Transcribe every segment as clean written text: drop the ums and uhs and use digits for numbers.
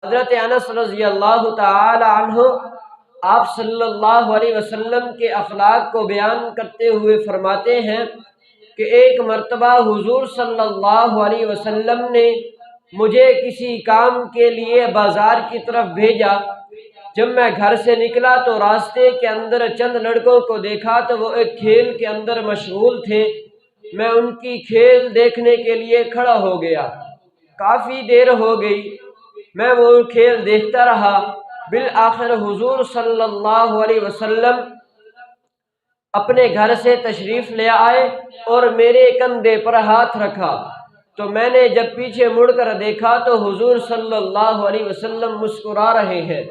حضرت انس رضی اللہ تعالی عنہ آپ صلی اللہ علیہ وسلم کے اخلاق کو بیان کرتے ہوئے فرماتے ہیں کہ ایک مرتبہ حضور صلی اللہ علیہ وسلم نے مجھے کسی کام کے لیے بازار کی طرف بھیجا۔ جب میں گھر سے نکلا تو راستے کے اندر چند لڑکوں کو دیکھا تو وہ ایک کھیل کے اندر مشغول تھے۔ میں ان کی کھیل دیکھنے کے لیے کھڑا ہو گیا۔ کافی دیر ہو گئی، میں وہ کھیل دیکھتا رہا۔ بالآخر حضور صلی اللہ علیہ وسلم اپنے گھر سے تشریف لے آئے اور میرے کندھے پر ہاتھ رکھا، تو میں نے جب پیچھے مڑ کر دیکھا تو حضور صلی اللہ علیہ وسلم مسکرا رہے ہیں۔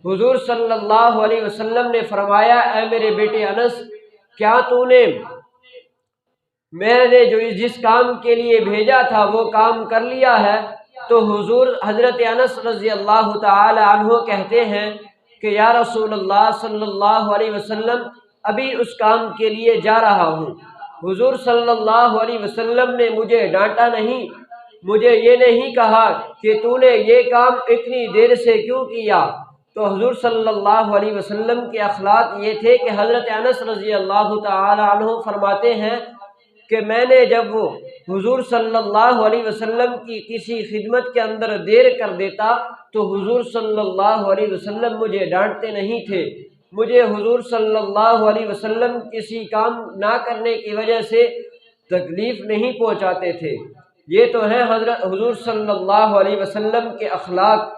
حضور صلی اللہ علیہ وسلم نے فرمایا، اے میرے بیٹے انس، کیا تو نے میں نے جس کام کے لیے بھیجا تھا وہ کام کر لیا ہے؟ تو حضرت انس رضی اللہ تعالی عنہ کہتے ہیں کہ یا رسول اللہ صلی اللہ علیہ وسلم، ابھی اس کام کے لیے جا رہا ہوں۔ حضور صلی اللہ علیہ وسلم نے مجھے ڈانٹا نہیں، مجھے یہ نہیں کہا کہ تو نے یہ کام اتنی دیر سے کیوں کیا۔ تو حضور صلی اللہ علیہ وسلم کے اخلاق یہ تھے کہ حضرت انس رضی اللہ تعالی عنہ فرماتے ہیں کہ میں نے جب وہ حضور صلی اللہ علیہ وسلم کی کسی خدمت کے اندر دیر کر دیتا تو حضور صلی اللہ علیہ وسلم مجھے ڈانٹتے نہیں تھے، مجھے حضور صلی اللہ علیہ وسلم کسی کام نہ کرنے کی وجہ سے تکلیف نہیں پہنچاتے تھے۔ یہ تو ہیں حضور صلی اللہ علیہ وسلم کے اخلاق۔